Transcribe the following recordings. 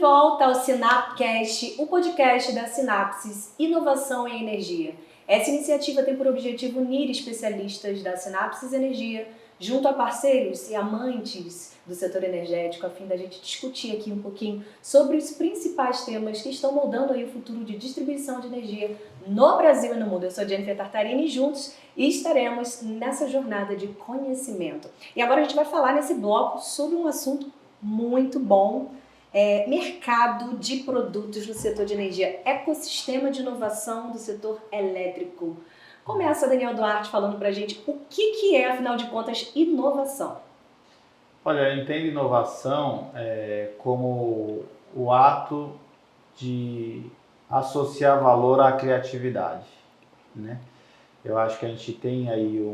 volta ao Sinapcast, o podcast da Sinapsis Inovação em Energia. Essa iniciativa tem por objetivo unir especialistas da Sinapsis Energia junto a parceiros e amantes do setor energético, a fim da gente discutir aqui um pouquinho sobre os principais temas que estão moldando aí o futuro de distribuição de energia no Brasil e no mundo. Eu sou Jennifer Tartarini e juntos estaremos nessa jornada de conhecimento. E agora a gente vai falar nesse bloco sobre um assunto muito bom, mercado de produtos no setor de energia, ecossistema de inovação do setor elétrico. Começa Daniel Duarte falando pra gente o que é, afinal de contas, inovação. Olha, eu entendo inovação como o ato de associar valor à criatividade, né? Eu acho que a gente tem aí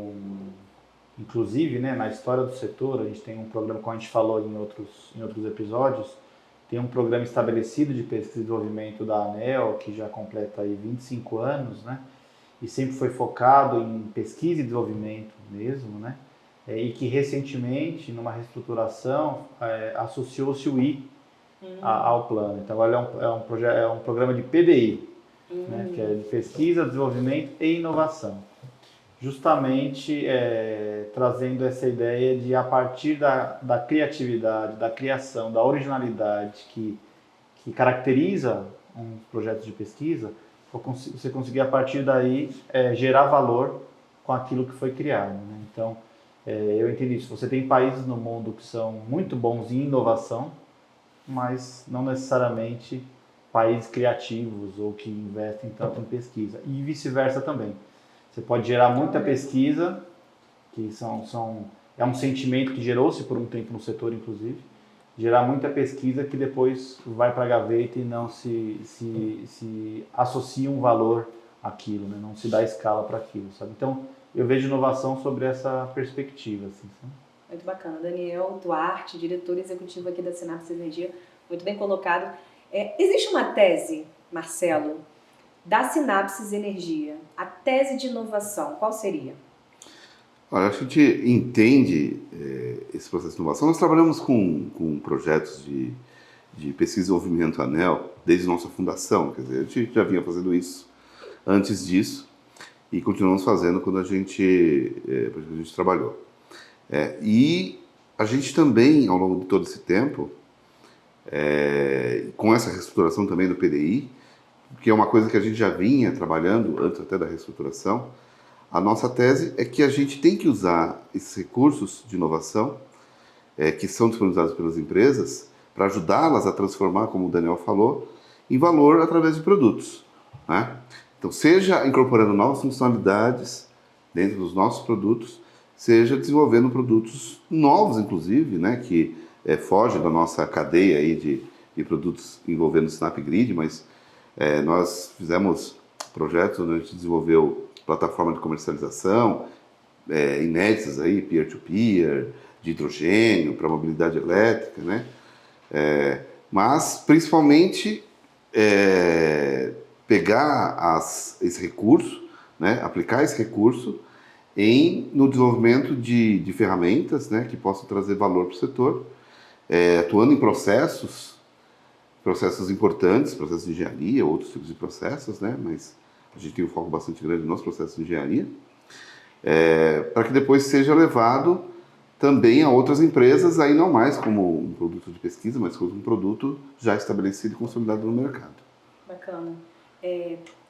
inclusive, né, na história do setor, a gente tem um programa, como a gente falou em outros episódios, tem um programa estabelecido de pesquisa e desenvolvimento da ANEEL, que já completa aí 25 anos, né? E sempre foi focado em pesquisa e desenvolvimento mesmo, né? E que recentemente, numa reestruturação, associou-se o I ao plano. Então agora é um programa de PDI, né? Que é de pesquisa, desenvolvimento e inovação. Justamente trazendo essa ideia de, a partir da criatividade, da criação, da originalidade que caracteriza um projeto de pesquisa, você conseguir, a partir daí, gerar valor com aquilo que foi criado, né? Então, eu entendo isso. Você tem países no mundo que são muito bons em inovação, mas não necessariamente países criativos ou que investem tanto em pesquisa. E vice-versa também. Você pode gerar muita pesquisa, que é um sentimento que gerou-se por um tempo no setor, inclusive, gerar muita pesquisa que depois vai para a gaveta e não se associa um valor àquilo, né? Não se dá escala para aquilo, sabe? Então, eu vejo inovação sobre essa perspectiva, assim, sabe? Muito bacana. Daniel Duarte, diretor executivo aqui da Sinapsis Energia, muito bem colocado. Existe uma tese, Marcelo, da Sinapsis Energia, a tese de inovação, qual seria? Olha, a gente entende esse processo de inovação. Nós trabalhamos com projetos de pesquisa e desenvolvimento ANEEL desde nossa fundação. Quer dizer, a gente já vinha fazendo isso antes disso e continuamos fazendo quando a gente trabalhou. E a gente também, ao longo de todo esse tempo, com essa reestruturação também do PDI, que é uma coisa que a gente já vinha trabalhando antes até da reestruturação, a nossa tese é que a gente tem que usar esses recursos de inovação que são disponibilizados pelas empresas para ajudá-las a transformar, como o Daniel falou, em valor através de produtos, né? Então, seja incorporando novas funcionalidades dentro dos nossos produtos, seja desenvolvendo produtos novos, inclusive, né, que fogem da nossa cadeia aí de produtos envolvendo o SnapGrid, mas nós fizemos projetos onde a gente desenvolveu plataforma de comercialização inéditas aí, peer-to-peer, de hidrogênio para mobilidade elétrica, né? Mas principalmente pegar esse recurso, né? Aplicar esse recurso no desenvolvimento de ferramentas, né? Que possam trazer valor para o setor, atuando em processos importantes, processos de engenharia, outros tipos de processos, né? Mas a gente tem um foco bastante grande nos processos de engenharia, para que depois seja levado também a outras empresas, aí não mais como um produto de pesquisa, mas como um produto já estabelecido e consolidado no mercado. Bacana.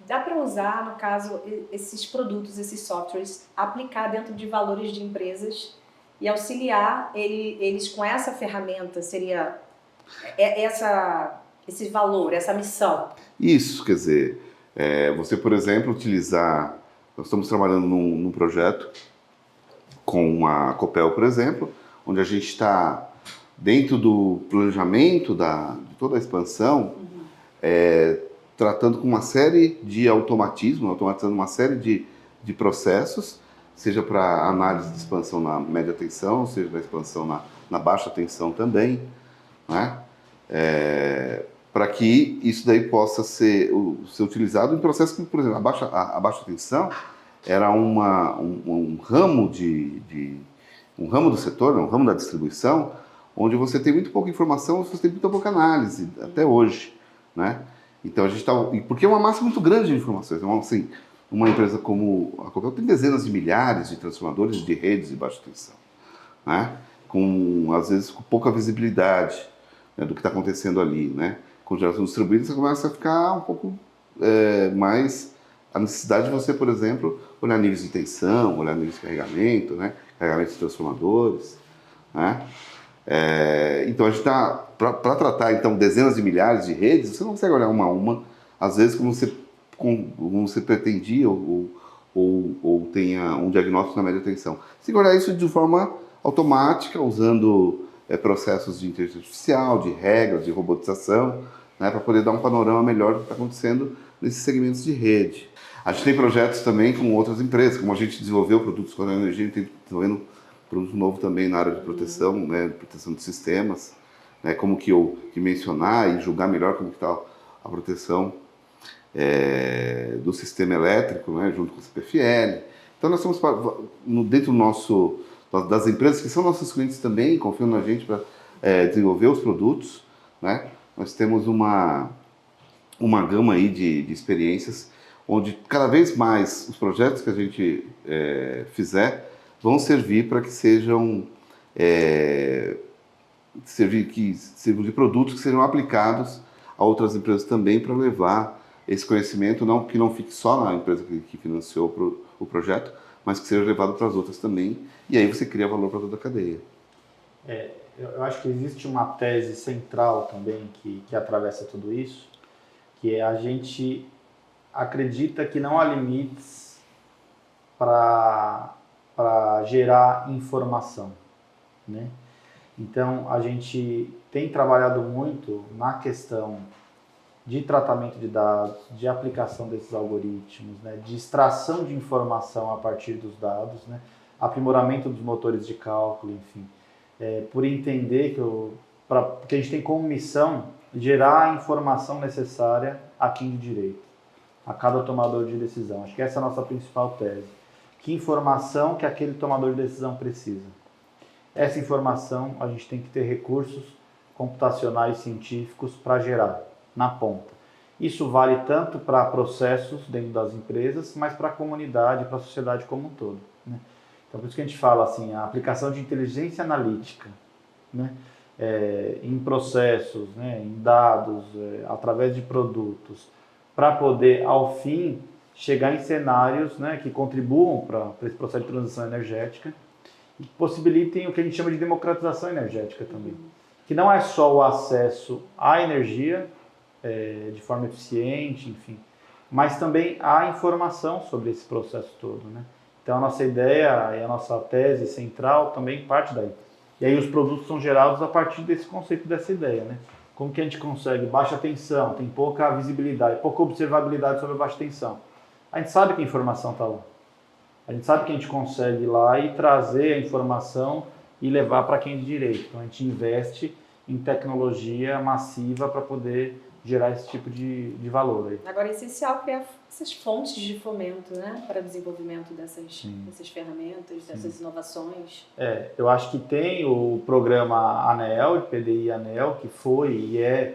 Dá para usar, no caso, esses produtos, esses softwares, aplicar dentro de valores de empresas e auxiliar eles com essa ferramenta, seria esse valor, essa missão? Isso, quer dizer, você, por exemplo, nós estamos trabalhando num projeto com a Copel, por exemplo, onde a gente está dentro do planejamento de toda a expansão, tratando com uma série de automatizando uma série de processos, seja para análise de expansão na média tensão, seja da expansão na baixa tensão também, né? Para que isso daí possa ser utilizado em processos que, por exemplo, a baixa tensão era um ramo um ramo do setor, um ramo da distribuição, onde você tem muito pouca informação, você tem muito pouca análise, até hoje, né? Então a gente está... Porque é uma massa muito grande de informações. Então, assim, uma empresa como a Copel tem dezenas de milhares de transformadores de redes de baixa tensão, né? Às vezes com pouca visibilidade, né, do que está acontecendo ali, né? Com geração distribuída, você começa a ficar um pouco mais a necessidade de você, por exemplo, olhar níveis de tensão, olhar níveis de carregamento, né? Carregamento de transformadores, né? Então a gente está para tratar então dezenas de milhares de redes, você não consegue olhar uma a uma, às vezes como você pretendia ou tenha um diagnóstico na média tensão. Você tem que olhar isso de forma automática, usando processos de inteligência artificial, de regras, de robotização, né, para poder dar um panorama melhor do que está acontecendo nesses segmentos de rede. A gente tem projetos também com outras empresas, como a gente desenvolveu produtos com a energia, a gente tem desenvolvendo produto novo também na área de proteção, né, proteção de sistemas, né, como que eu dimensionar e julgar melhor como que está a proteção do sistema elétrico, né, junto com o CPFL. Então nós estamos dentro das empresas que são nossos clientes também, confiam na gente para desenvolver os produtos, né? Nós temos uma gama aí de experiências onde cada vez mais os projetos que a gente fizer vão servir para que sirvam de produtos que sejam aplicados a outras empresas também para levar esse conhecimento, que não fique só na empresa que financiou o projeto, mas que seja levado para as outras também, e aí você cria valor para toda a cadeia. Eu acho que existe uma tese central também que atravessa tudo isso, que é a gente acredita que não há limites para gerar informação, né? Então, a gente tem trabalhado muito na questão de tratamento de dados, de aplicação desses algoritmos, né, de extração de informação a partir dos dados, né, aprimoramento dos motores de cálculo, enfim, por entender que a gente tem como missão gerar a informação necessária a quem de direito, a cada tomador de decisão. Acho que essa é a nossa principal tese. Que informação que aquele tomador de decisão precisa? Essa informação a gente tem que ter recursos computacionais científicos para gerar na ponta. Isso vale tanto para processos dentro das empresas, mas para a comunidade, para a sociedade como um todo, né? Então, por isso que a gente fala assim, a aplicação de inteligência analítica, né, em processos, né, em dados, através de produtos, para poder, ao fim, chegar em cenários, né, que contribuam para esse processo de transição energética e possibilitem o que a gente chama de democratização energética também, que não é só o acesso à energia de forma eficiente, enfim, mas também a informação sobre esse processo todo, né? Então a nossa ideia e a nossa tese central também parte daí. E aí os produtos são gerados a partir desse conceito, dessa ideia, né? Como que a gente consegue baixa tensão, tem pouca visibilidade, pouca observabilidade sobre a baixa tensão. A gente sabe que a informação está lá. A gente sabe que a gente consegue ir lá e trazer a informação e levar para quem é de direito. Então a gente investe em tecnologia massiva para poder gerar esse tipo de valor aí. Agora é essencial criar essas fontes de fomento, né, para o desenvolvimento dessas ferramentas, dessas inovações. Eu acho que tem o programa ANEEL, PDI ANEEL, que foi e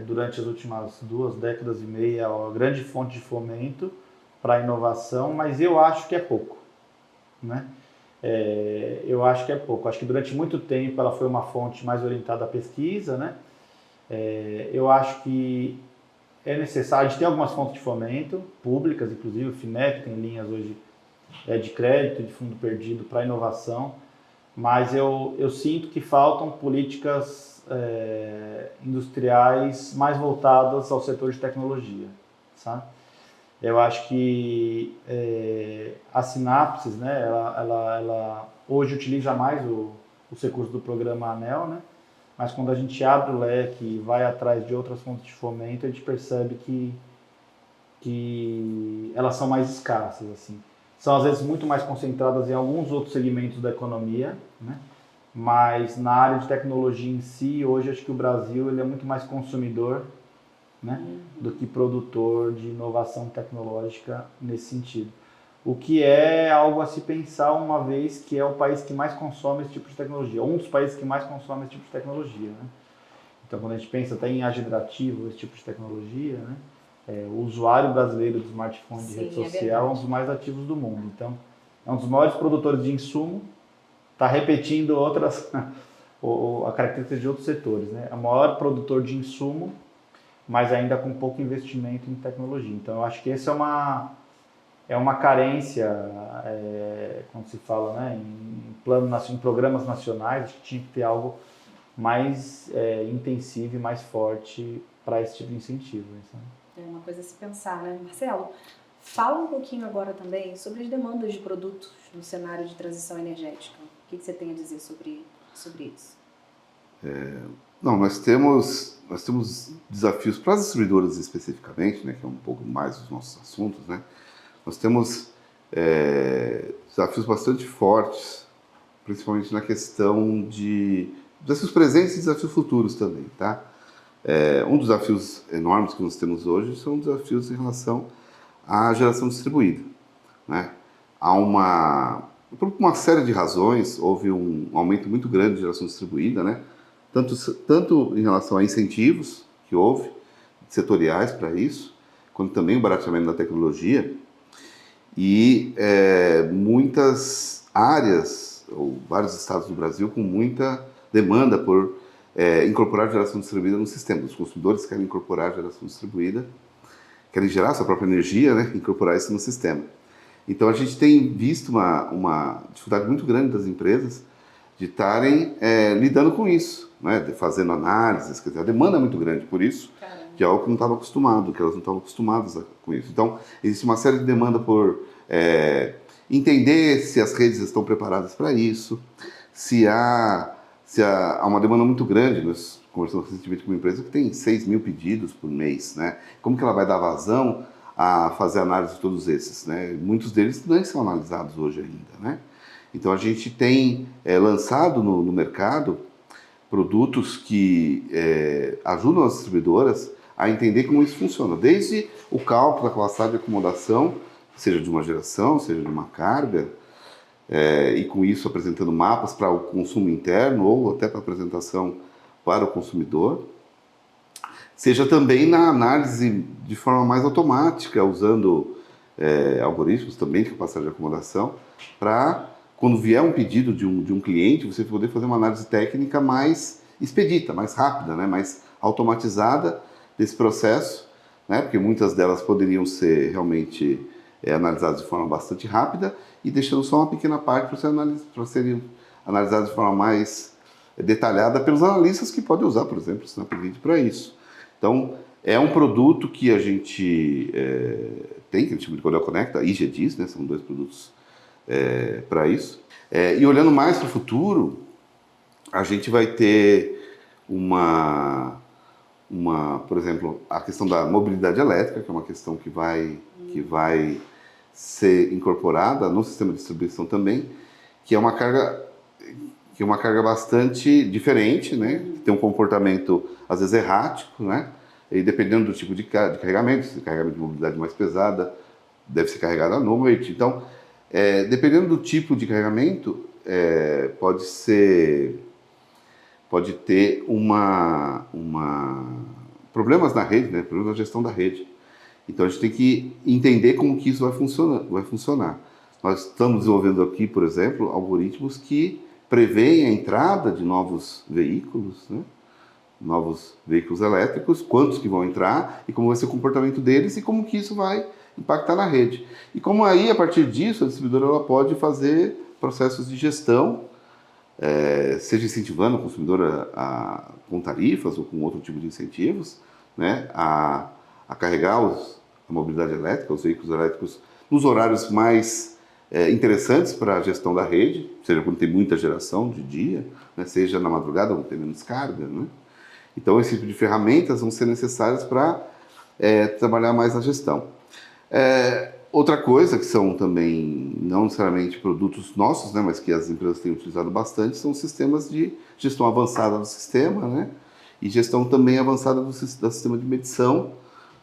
durante as últimas 2 décadas e meia, uma grande fonte de fomento para a inovação, mas eu acho que é pouco, né? Eu acho que é pouco. Acho que durante muito tempo ela foi uma fonte mais orientada à pesquisa, né? Eu acho que é necessário, a gente tem algumas fontes de fomento, públicas, inclusive o FINEP tem linhas hoje de crédito, de fundo perdido para inovação, mas eu sinto que faltam políticas industriais mais voltadas ao setor de tecnologia, sabe? Eu acho que a Sinapses, né, ela hoje utiliza mais os recursos do programa ANEEL, né? Mas quando a gente abre o leque e vai atrás de outras fontes de fomento, a gente percebe que elas são mais escassas, assim. São às vezes muito mais concentradas em alguns outros segmentos da economia, né? Mas na área de tecnologia em si, hoje acho que o Brasil ele é muito mais consumidor, né, do que produtor de inovação tecnológica nesse sentido. o que é algo a se pensar, uma vez que é o país que mais consome esse tipo de tecnologia, um dos países que mais consome esse tipo de tecnologia, né? Então, quando a gente pensa até em agenerativo, esse tipo de tecnologia, né? O usuário brasileiro de smartphone de rede social é um dos mais ativos do mundo. Então, é um dos maiores produtores de insumo, está repetindo outras a característica de outros setores, né? É o maior produtor de insumo, mas ainda com pouco investimento em tecnologia. Então, eu acho que essa é uma carência, quando se fala, né, em programas nacionais. Acho que tinha que ter algo mais intensivo e mais forte para esse tipo de incentivo. Sabe? É uma coisa a se pensar, né? Marcelo, fala um pouquinho agora também sobre as demandas de produtos no cenário de transição energética. O que você tem a dizer sobre isso? Não, nós temos desafios para as distribuidoras especificamente, né, que é um pouco mais os nossos assuntos, né? Nós temos desafios bastante fortes, principalmente na questão de desafios presentes e desafios futuros também, tá? Um dos desafios enormes que nós temos hoje são desafios em relação à geração distribuída, né? Por uma série de razões, houve um aumento muito grande de geração distribuída, né? Tanto em relação a incentivos que houve, setoriais para isso, quanto também o barateamento da tecnologia, e muitas áreas, ou vários estados do Brasil, com muita demanda por incorporar geração distribuída no sistema. Os consumidores querem incorporar geração distribuída, querem gerar sua própria energia, né, incorporar isso no sistema. Então a gente tem visto uma dificuldade muito grande das empresas de estarem lidando com isso, né, fazendo análises, quer dizer, a demanda é muito grande por isso, de algo que não estava acostumado, que elas não estavam acostumadas com isso. Então existe uma série de demanda por entender se as redes estão preparadas para isso, se há uma demanda muito grande. Nós conversamos recentemente com uma empresa que tem 6 mil pedidos por mês, né? Como que ela vai dar vazão a fazer análise de todos esses, né? Muitos deles nem são analisados hoje ainda, né? Então a gente tem lançado no mercado produtos que ajudam as distribuidoras a entender como isso funciona, desde o cálculo da capacidade de acomodação, seja de uma geração, seja de uma carga, e com isso apresentando mapas para o consumo interno ou até para apresentação para o consumidor, seja também na análise de forma mais automática, usando algoritmos também de capacidade de acomodação, para quando vier um pedido de um cliente, você poder fazer uma análise técnica mais expedita, mais rápida, né, mais automatizada desse processo, né, porque muitas delas poderiam ser realmente analisadas de forma bastante rápida e deixando só uma pequena parte para serem analisadas de forma mais detalhada pelos analistas que podem usar, por exemplo, o Snaplead para isso. Então, é um produto que a gente tem, que a gente chama de Cordel Conecta, a IGDIS, né, são 2 produtos para isso. E olhando mais para o futuro, a gente vai ter por exemplo, a questão da mobilidade elétrica, que é uma questão que vai ser incorporada no sistema de distribuição também, que é uma carga bastante diferente, né? Que tem um comportamento às vezes errático, né? E dependendo do tipo de carregamento, se carregamento de mobilidade mais pesada, deve ser carregado à noite. Então, dependendo do tipo de carregamento, pode ter problemas na rede, né? Problemas na gestão da rede. Então a gente tem que entender como que isso vai funcionar. Nós estamos desenvolvendo aqui, por exemplo, algoritmos que preveem a entrada de novos veículos, né? Novos veículos elétricos, quantos que vão entrar e como vai ser o comportamento deles e como que isso vai impactar na rede. E como aí, a partir disso, a distribuidora ela pode fazer processos de gestão, seja incentivando o consumidor com tarifas ou com outro tipo de incentivos, né, a carregar a mobilidade elétrica, os veículos elétricos, nos horários mais interessantes para a gestão da rede, seja quando tem muita geração de dia, né, seja na madrugada quando tem menos carga, né? Então, esse tipo de ferramentas vão ser necessárias para trabalhar mais na gestão. Outra coisa que são também, não necessariamente produtos nossos, né, mas que as empresas têm utilizado bastante, são sistemas de gestão avançada do sistema, né, e gestão também avançada do sistema de medição,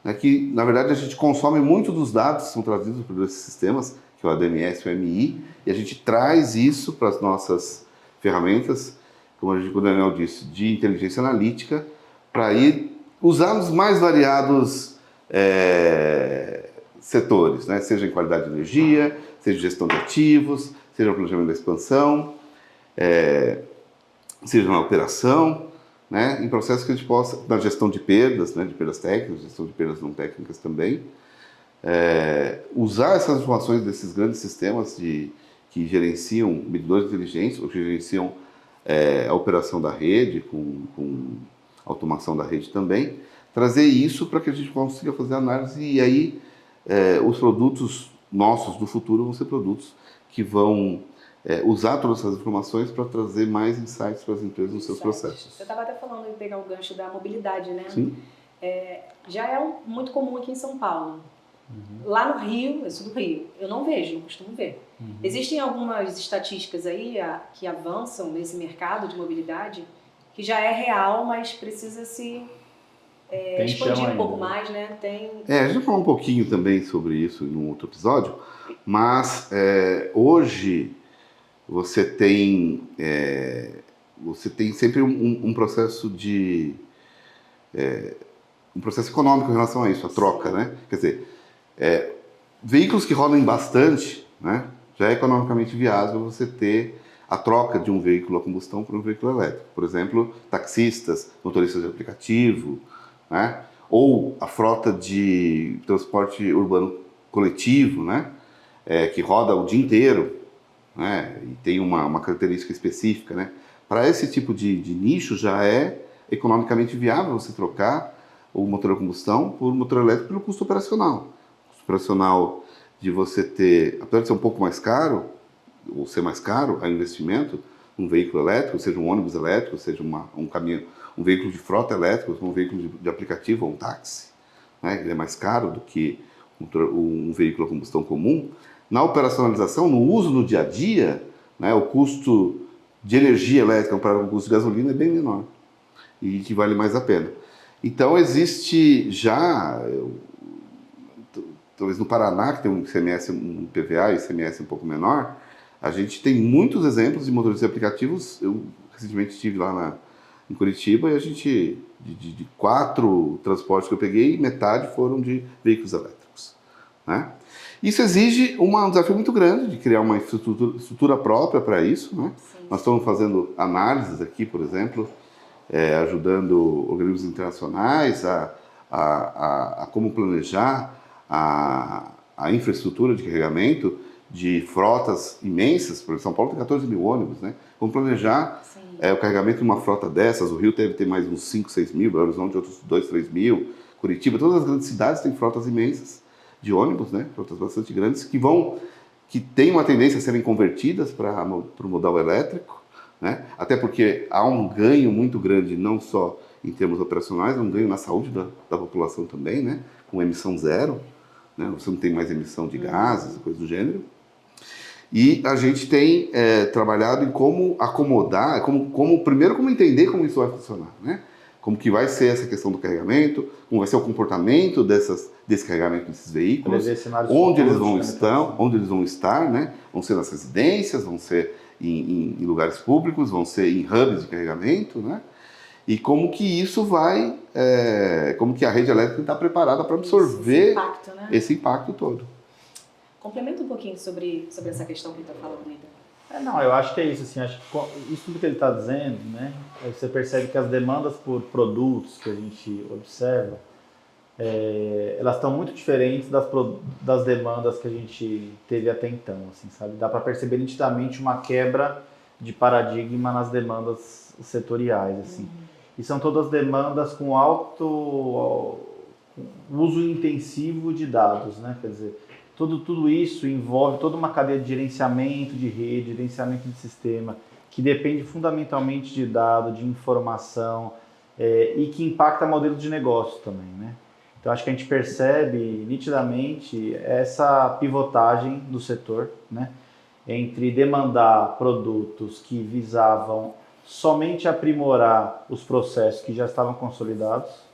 né, que, na verdade, a gente consome muito dos dados que são trazidos por esses sistemas, que é o ADMS, o MI, e a gente traz isso para as nossas ferramentas, como o Daniel disse, de inteligência analítica, para ir usar os mais variados setores, né? Seja em qualidade de energia, seja em gestão de ativos, seja no planejamento da expansão, seja na operação, né? Em processos que a gente possa, na gestão de perdas, né? De perdas técnicas, gestão de perdas não técnicas também, usar essas informações desses grandes sistemas que gerenciam medidores de inteligência, ou que gerenciam a operação da rede, com automação da rede também, trazer isso para que a gente consiga fazer análise e aí os produtos nossos do futuro vão ser produtos que vão usar todas essas informações para trazer mais insights para as empresas nos seus processos. Você estava até falando de pegar o gancho da mobilidade, né? Sim. Já é muito comum aqui em São Paulo. Lá no Rio, eu sou do Rio, eu não vejo, não costumo ver. Existem algumas estatísticas aí que avançam nesse mercado de mobilidade que já é real, mas precisa se expandir um pouco mais, né? A gente vai falar um pouquinho também sobre isso em um outro episódio, mas hoje você tem sempre um processo um processo econômico em relação a isso, a troca, né? Quer dizer, veículos que rodam bastante, né? Já é economicamente viável você ter a troca de um veículo a combustão por um veículo elétrico. Por exemplo, taxistas, motoristas de aplicativo, né? Ou a frota de transporte urbano coletivo, né? Que roda o dia inteiro, né? E tem uma característica específica, né? Para esse tipo de nicho já é economicamente viável você trocar o motor a combustão por motor elétrico pelo custo operacional. O custo operacional de você ter, apesar de ser um pouco mais caro, ou ser mais caro a investimento, um veículo elétrico, seja um ônibus elétrico, seja um caminhão, um veículo de frota elétrico, um veículo de aplicativo ou um táxi, né? Ele é mais caro do que um veículo a combustão comum. Na operacionalização, no uso no dia a dia, né, o custo de energia elétrica comparado com o custo de gasolina é bem menor e que vale mais a pena. Então existe já, talvez no Paraná, que tem um ICMS, um PVA e ICMS um pouco menor, a gente tem muitos exemplos de motoristas de aplicativos. Eu recentemente estive lá em Curitiba e a gente, de 4 transportes que eu peguei, metade foram de veículos elétricos, né? Isso exige um desafio muito grande de criar uma estrutura própria para isso, né? Nós estamos fazendo análises aqui, por exemplo, ajudando organismos internacionais a como planejar a infraestrutura de carregamento de frotas imensas. Por exemplo, São Paulo tem 14 mil ônibus, né? Como planejar o carregamento de uma frota dessas. O Rio deve ter mais uns 5, 6 mil, Belo Horizonte outros 2, 3 mil, Curitiba, todas as grandes cidades têm frotas imensas de ônibus, né? Frotas bastante grandes que têm uma tendência a serem convertidas para o modal elétrico, né? Até porque há um ganho muito grande, não só em termos operacionais, um ganho na saúde da população também, né? Com emissão zero, né? Você não tem mais emissão de gases, coisas do gênero. E a gente tem trabalhado em como acomodar, primeiro como entender como isso vai funcionar, né? Como que vai ser essa questão do carregamento, como vai ser o comportamento desse carregamento desses veículos, onde eles vão estar, né? Vão ser nas residências, vão ser em lugares públicos, vão ser em hubs de carregamento, né? E como que isso vai, como que a rede elétrica está preparada para absorver esse impacto, né? Esse impacto todo. Complementa um pouquinho sobre essa questão que está falando, Ida. Não, eu acho que é isso, assim, acho que isso tudo que ele está dizendo, né, você percebe que as demandas por produtos que a gente observa, elas estão muito diferentes das demandas que a gente teve até então, assim, sabe? Dá para perceber nitidamente uma quebra de paradigma nas demandas setoriais, assim. E são todas demandas com alto uso intensivo de dados, né, quer dizer, tudo isso envolve toda uma cadeia de gerenciamento de rede, gerenciamento de sistema, que depende fundamentalmente de dado, de informação, e que impacta modelo de negócio também, né? Então acho que a gente percebe nitidamente essa pivotagem do setor, né? Entre demandar produtos que visavam somente aprimorar os processos que já estavam consolidados,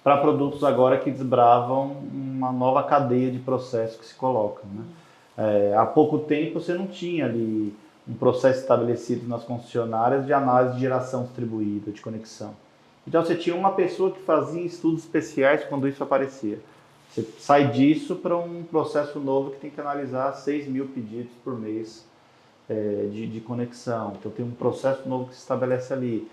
para produtos agora que desbravam uma nova cadeia de processos que se colocam, né? Há pouco tempo você não tinha ali um processo estabelecido nas concessionárias de análise de geração distribuída, de conexão. Então você tinha uma pessoa que fazia estudos especiais quando isso aparecia. Você sai disso para um processo novo que tem que analisar 6 mil pedidos por mês de conexão. Então tem um processo novo que se estabelece ali.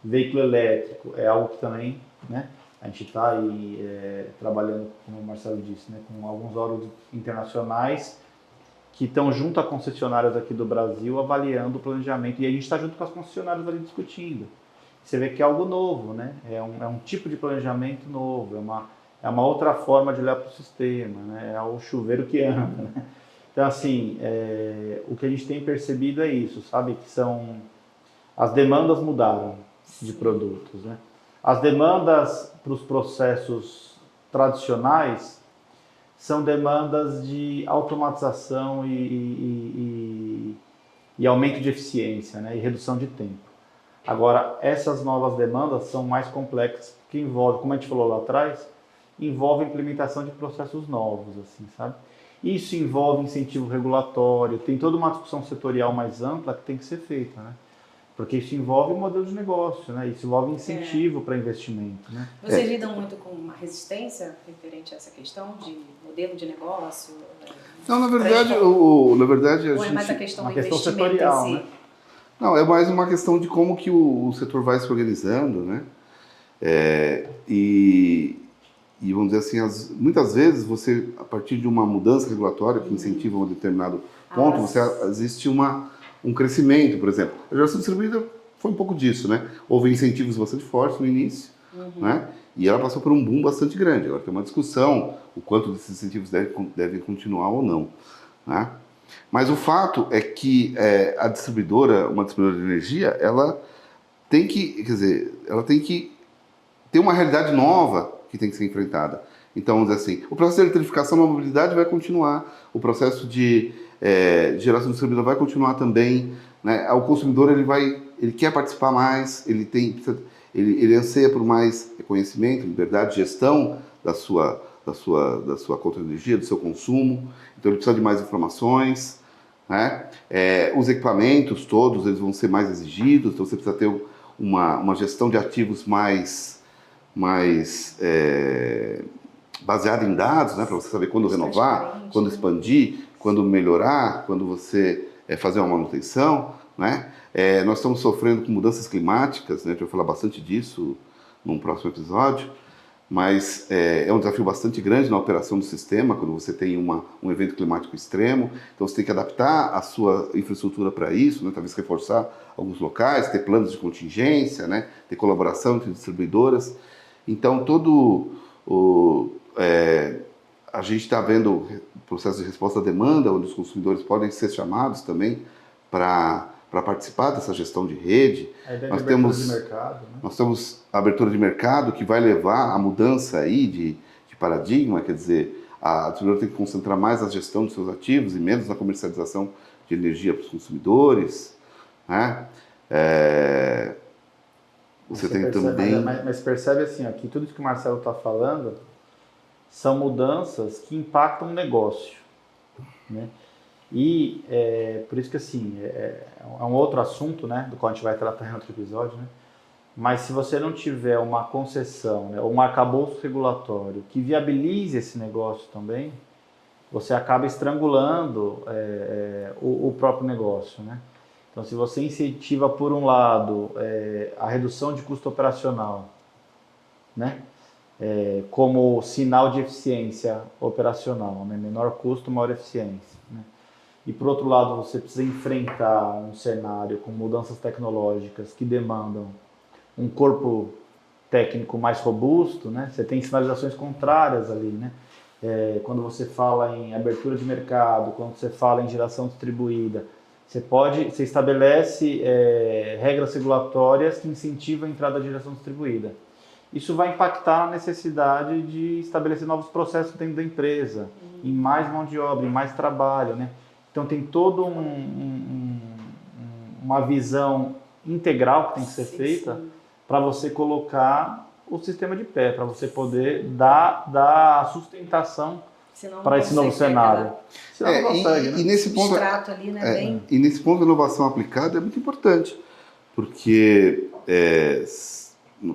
Veículo elétrico é algo que também, né, a gente está aí trabalhando, como o Marcelo disse, né, com alguns órgãos internacionais que estão junto a concessionárias aqui do Brasil avaliando o planejamento. E a gente está junto com as concessionárias ali discutindo. Você vê que é algo novo, né? É um tipo de planejamento novo, é uma outra forma de olhar para o sistema, né? É o chuveiro que anda, né? Então, assim, o que a gente tem percebido é isso, sabe? Que as demandas mudaram de produtos, né? As demandas para os processos tradicionais são demandas de automatização e aumento de eficiência, né? E redução de tempo. Agora, essas novas demandas são mais complexas, porque envolve, como a gente falou lá atrás, envolve a implementação de processos novos, assim, sabe? Isso envolve incentivo regulatório, tem toda uma discussão setorial mais ampla que tem que ser feita, né? Porque isso envolve o modelo de negócio, né? Isso envolve incentivo para investimento, né? Vocês lidam muito com uma resistência referente a essa questão de modelo de negócio? Não, na verdade, na verdade ou é mais a questão do investimento setorial, em si? né? Não, é mais uma questão de como que o setor vai se organizando, né? E vamos dizer assim, muitas vezes você, a partir de uma mudança regulatória que incentiva um determinado ponto, existe um crescimento, por exemplo. A geração distribuída foi um pouco disso, né? Houve incentivos bastante fortes no início, né? E ela passou por um boom bastante grande. Agora tem uma discussão o quanto desses incentivos devem continuar ou não, né? Mas o fato é que uma distribuidora de energia, ela tem que, quer dizer, ela tem que ter uma realidade nova que tem que ser enfrentada. Então, vamos dizer assim, o processo de eletrificação da mobilidade vai continuar, o processo de geração distribuída vai continuar também, né? O consumidor ele quer participar mais, ele anseia por mais conhecimento, liberdade de gestão da sua conta de energia, do seu consumo, então ele precisa de mais informações, né? Os equipamentos todos eles vão ser mais exigidos, então você precisa ter uma gestão de ativos mais baseada em dados, né, para você saber quando renovar, quando expandir, quando melhorar, quando você fazer uma manutenção, né? Nós estamos sofrendo com mudanças climáticas, né? A gente vai falar bastante disso num próximo episódio, mas é um desafio bastante grande na operação do sistema, quando você tem um evento climático extremo, então você tem que adaptar a sua infraestrutura para isso, né? Talvez reforçar alguns locais, ter planos de contingência, né? Ter colaboração entre distribuidoras. Então, a gente está vendo o processo de resposta à demanda, onde os consumidores podem ser chamados também para participar dessa gestão de rede. Nós temos a abertura de mercado que vai levar à mudança aí de paradigma, quer dizer, a distribuidora tem que concentrar mais na gestão dos seus ativos e menos na comercialização de energia para os consumidores, né? Mas percebe assim, ó, que tudo isso que o Marcelo está falando são mudanças que impactam o negócio, né? E por isso que assim, é um outro assunto, né, do qual a gente vai tratar em outro episódio, né? Mas se você não tiver uma concessão, né, ou um arcabouço regulatório que viabilize esse negócio também, você acaba estrangulando o próprio negócio, né? Então, se você incentiva, por um lado, a redução de custo operacional, né? Como sinal de eficiência operacional, né? Menor custo, maior eficiência, né? E, por outro lado, você precisa enfrentar um cenário com mudanças tecnológicas que demandam um corpo técnico mais robusto, né? Você tem sinalizações contrárias ali, né? Quando você fala em abertura de mercado, quando você fala em geração distribuída, você estabelece regras regulatórias que incentivam a entrada de geração distribuída. Isso vai impactar na necessidade de estabelecer novos processos dentro da empresa, em mais mão de obra, em mais trabalho, né? Então tem toda uma visão integral que tem que ser feita para você colocar o sistema de pé, para você poder dar sustentação Senão não para esse novo consegue ter cenário. Senão não E, consegue, né? e nesse ponto, Extrato ali, né? Bem... e nesse ponto a inovação aplicada é muito importante, porque,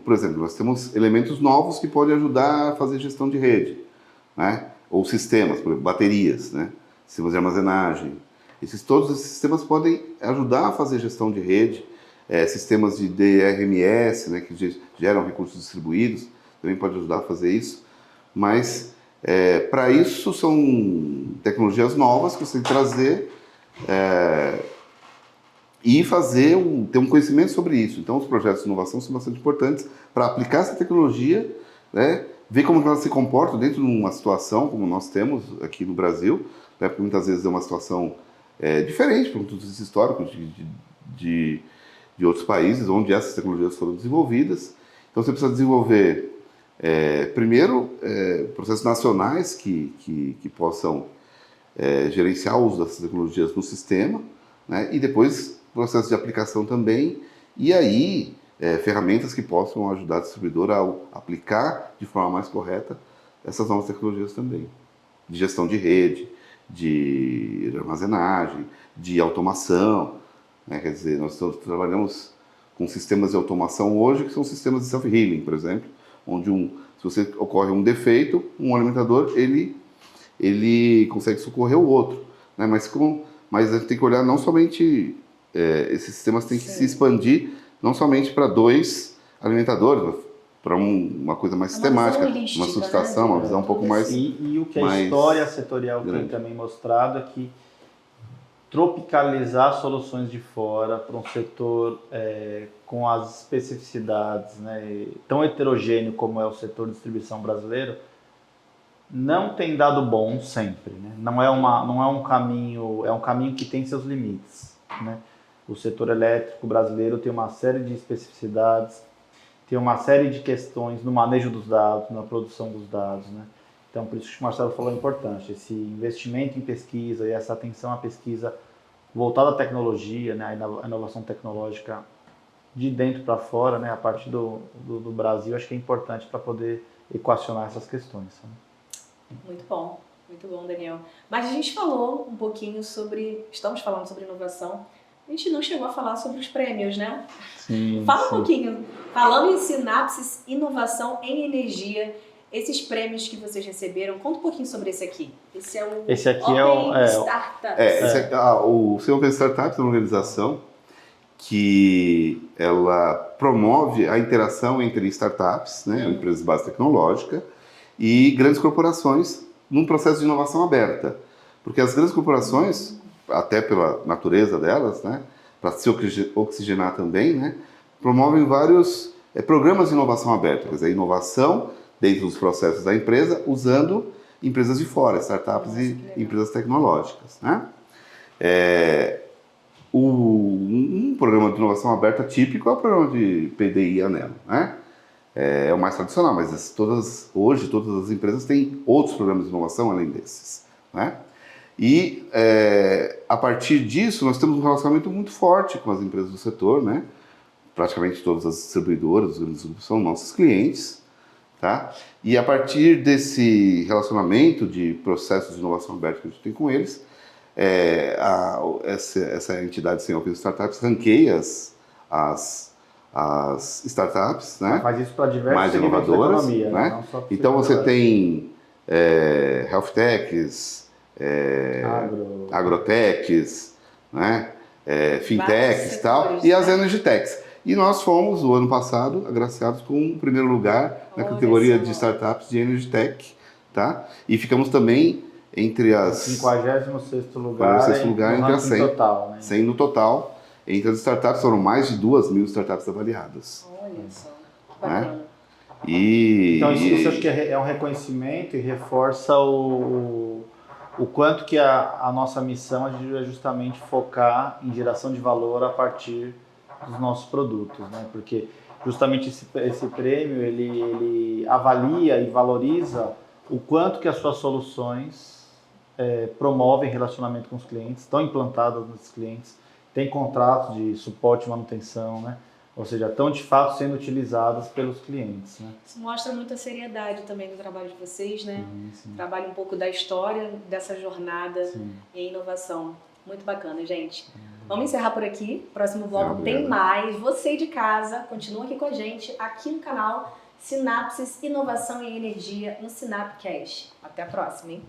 por exemplo, nós temos elementos novos que podem ajudar a fazer gestão de rede, né? Ou sistemas, por exemplo, baterias, né? Sistemas de armazenagem. Todos esses sistemas podem ajudar a fazer gestão de rede, sistemas de DRMS, né, que geram recursos distribuídos, também pode ajudar a fazer isso, mas para isso são tecnologias novas que você tem que trazer e ter um conhecimento sobre isso. Então, os projetos de inovação são bastante importantes para aplicar essa tecnologia, né, ver como ela se comporta dentro de uma situação como nós temos aqui no Brasil, né, porque muitas vezes é uma situação diferente, por motivos históricos de outros países onde essas tecnologias foram desenvolvidas. Então, você precisa desenvolver, primeiro, processos nacionais que possam gerenciar o uso dessas tecnologias no sistema, né, e depois processos de aplicação também, e aí ferramentas que possam ajudar a distribuidora a aplicar de forma mais correta essas novas tecnologias também, de gestão de rede, de armazenagem, de automação, né? Quer dizer, nós trabalhamos com sistemas de automação hoje que são sistemas de self-healing, por exemplo, onde se você ocorre um defeito, um alimentador ele consegue socorrer o outro, né? Mas a gente tem que olhar não somente esses sistemas têm que se expandir não somente para 2 alimentadores, mas para uma coisa mais sistemática, uma subestação, né? uma visão um pouco mais... E o que a história setorial tem também mostrado é que tropicalizar soluções de fora para um setor com as especificidades, né, tão heterogêneo como é o setor de distribuição brasileiro, não tem dado bom sempre, né? Não é um caminho, é um caminho que tem seus limites, né? O setor elétrico brasileiro tem uma série de especificidades, tem uma série de questões no manejo dos dados, na produção dos dados, né? Então, por isso que o Marcelo falou é importante, esse investimento em pesquisa e essa atenção à pesquisa voltada à tecnologia, né, à inovação tecnológica de dentro para fora, né, a partir do Brasil, acho que é importante para poder equacionar essas questões. Né? Muito bom, Daniel. Mas a gente falou um pouquinho estamos falando sobre inovação, a gente não chegou a falar sobre os prêmios, né? Sim, Fala um pouquinho, falando em Sinapsis, inovação em energia, esses prêmios que vocês receberam, conta um pouquinho sobre esse aqui. Esse aqui Open Startups. O Seu Open Startups é uma organização que ela promove a interação entre startups, né, empresas de base tecnológica, e grandes corporações num processo de inovação aberta. Porque as grandes corporações, até pela natureza delas, né, para se oxigenar também, né, promovem vários programas de inovação aberta, quer dizer, inovação dentro dos processos da empresa, usando empresas de fora, startups e empresas tecnológicas. Né? Um programa de inovação aberta típico é o programa de PDI Anelo. Né? É o mais tradicional, mas hoje todas as empresas têm outros programas de inovação além desses. Né? E a partir disso nós temos um relacionamento muito forte com as empresas do setor, né? Praticamente todas as distribuidoras, os grandes grupos são nossos clientes, tá? E a partir desse relacionamento de processos de inovação aberta que a gente tem com eles, essa entidade sem Open Startups ranqueia as startups, né? Faz isso para diversos mais inovadoras, economia, né? Então você tem health techs, agrotechs, né? Fintechs e tal, e as energy techs. E nós fomos, o ano passado, agraciados com o primeiro lugar na categoria de startups de energy tech, tá? E ficamos também entre as... 56º lugar, entre as 100, total, né? 100 no total. Entre as startups foram mais de 2.000 startups avaliadas. Olha só, que bacana. Né? Então isso acho que é um reconhecimento e reforça o quanto que a nossa missão é justamente focar em geração de valor a partir dos nossos produtos, né? Porque justamente esse prêmio ele avalia e valoriza o quanto que as suas soluções promovem relacionamento com os clientes, estão implantadas nos clientes, tem contratos de suporte e manutenção, né? Ou seja, estão de fato sendo utilizadas pelos clientes, né? Isso mostra muita seriedade também no trabalho de vocês, né? Sim. Trabalha um pouco da história dessa jornada Sim. em inovação. Muito bacana, gente. Vamos encerrar por aqui. Próximo bloco Não, tem mesmo. mais. Você de casa, continua aqui com a gente, aqui no canal Sinapses Inovação e Energia, no Sinapcast. Até a próxima, hein?